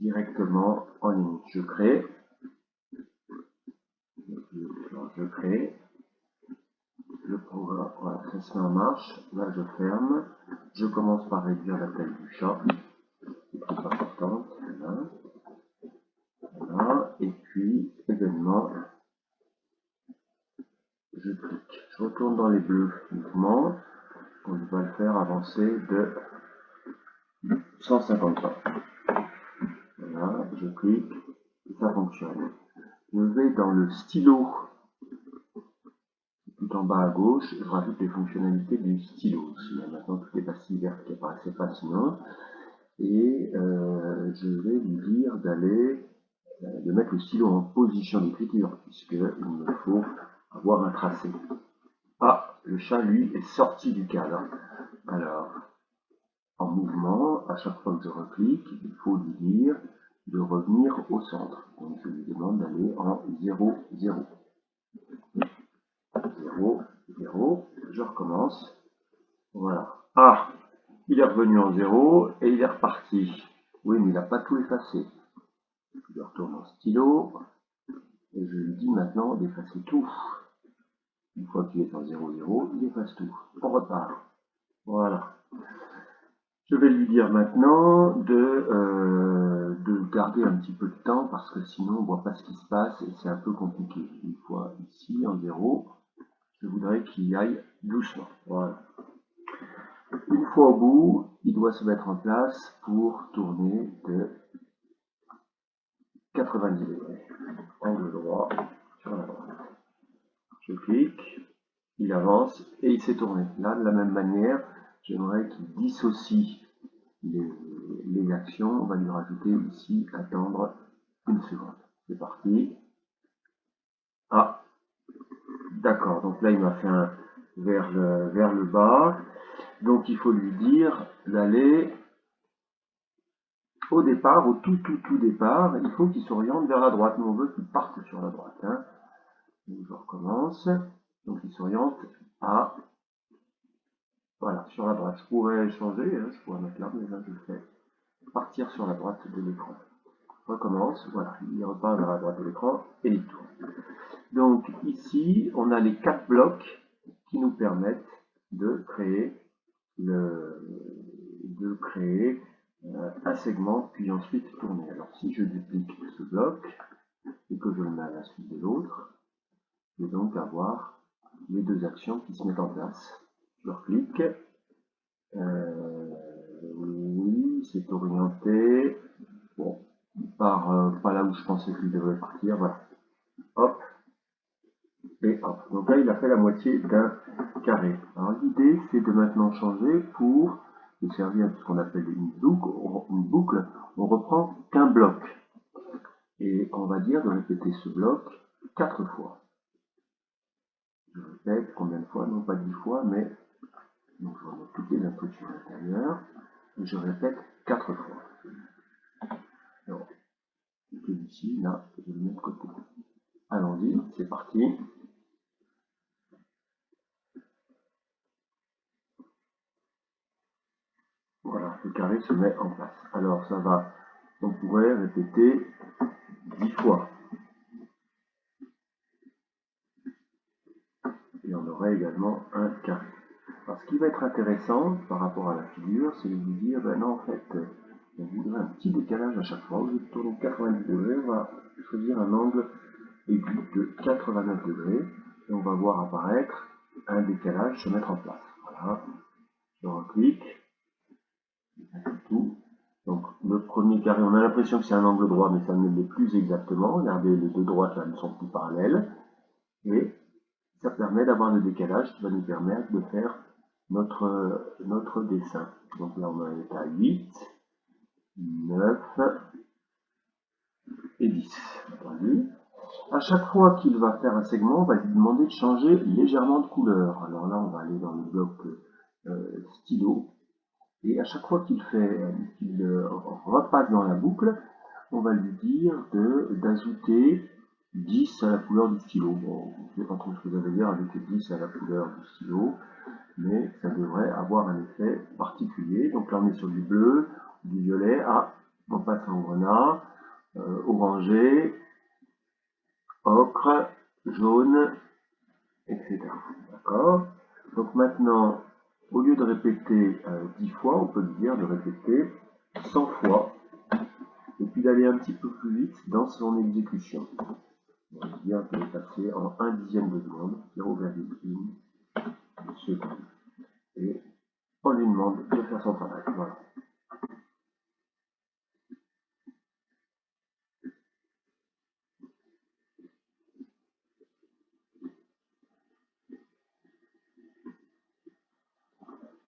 directement en ligne. Je crée, le programme, voilà, ça se met en marche. Là, je ferme. Je commence par réduire la taille du chat, c'est plus important. Voilà. Voilà. Et puis, événement, je clique. Je retourne dans les bleus mouvements. On va le faire avancer de 150 pas. Voilà, je clique, ça fonctionne. Je vais dans le stylo, tout en bas à gauche, je rajoute les fonctionnalités du stylo aussi. Maintenant, toutes les pastilles vertes qui apparaissaient pas sinon. Et je vais lui dire d'aller, de mettre le stylo en position d'écriture, puisqu'il me faut avoir un tracé. Ah, le chat, lui, est sorti du cadre. Alors, en mouvement, à chaque fois que je reclique, il faut lui dire de revenir au centre. Donc je lui demande d'aller en 0, 0. 0, 0, je recommence. Voilà. Ah, il est revenu en 0 et il est reparti. Oui, mais il n'a pas tout effacé. Je retourne en stylo et je lui dis maintenant d'effacer tout. Une fois qu'il est en 0, 0, il efface tout. On repart. Voilà. Je vais lui dire maintenant de garder un petit peu de temps parce que sinon on ne voit pas ce qui se passe et c'est un peu compliqué. Une fois ici en 0, je voudrais qu'il aille doucement. Voilà. Une fois au bout, il doit se mettre en place pour tourner de 90 degrés. Angle droit sur la droite. Je clique, il avance et il s'est tourné. Là, de la même manière, j'aimerais qu'il dissocie les actions. On va lui rajouter ici attendre une seconde. C'est parti. Ah, d'accord. Donc là, il m'a fait un vers le bas. Donc il faut lui dire d'aller au départ, au tout départ, il faut qu'il s'oriente vers la droite. Nous, on veut qu'il parte sur la droite. Hein. Donc je recommence. Donc il s'oriente à, voilà, sur la droite. Je pourrais changer, hein, je pourrais mettre là, mais là je le fais partir sur la droite de l'écran. Recommence, voilà, il repart vers la droite de l'écran et il tourne. Donc ici, on a les 4 blocs qui nous permettent de créer un segment, puis ensuite tourner. Alors si je duplique ce bloc et que je le mets à la suite de l'autre, je vais donc avoir les deux actions qui se mettent en place. Je reclique. Oui, c'est orienté. Bon, il part pas là où je pensais qu'il devait partir. Voilà. Hop. Et hop. Donc là, il a fait la moitié d'un carré. Alors l'idée, c'est de maintenant changer pour servir à ce qu'on appelle une boucle. On reprend qu'un bloc. Et on va dire de répéter ce bloc 4 fois. Je répète combien de fois? Non pas 10 fois, mais donc je remets toutes les instructions à l'intérieur. Et je répète 4 fois. Alors, ici, là, je le mets de côté. Allons-y, c'est parti. Voilà, le carré se met en place. Alors ça va, on pourrait répéter 10 fois. Et on aurait également un carré. Alors ce qui va être intéressant par rapport à la figure, c'est de vous dire, ben non, en fait, on voudrait un petit décalage à chaque fois. Au lieu de tourner 90 degrés, on va choisir un angle aigu de 89 degrés. Et on va voir apparaître un décalage se mettre en place. Voilà, je reclique, c'est tout. Donc le premier carré, on a l'impression que c'est un angle droit, mais ça ne l'est plus exactement. Regardez, les deux droites là ne sont plus parallèles. Et ça permet d'avoir le décalage qui va nous permettre de faire notre dessin. Donc là, on est à 8, 9 et 10. Entendu. À chaque fois qu'il va faire un segment, on va lui demander de changer légèrement de couleur. Alors là, on va aller dans le bloc stylo. Et à chaque fois qu'il repasse dans la boucle, on va lui dire d'ajouter 10 à la couleur du stylo. Bon, je ne sais pas trop ce que ça veut dire ajouter 10 à la couleur du stylo, mais ça devrait avoir un effet particulier. Donc là, on est sur du bleu, du violet. Ah, On passe en grenat, orangé, ocre, jaune, etc. D'accord? Donc maintenant, au lieu de répéter 10 fois, on peut dire de répéter 100 fois, et puis d'aller un petit peu plus vite dans son exécution. On va dire de passer en 1/10 de seconde, 0,1 seconde. Et on lui demande de faire son travail. Voilà.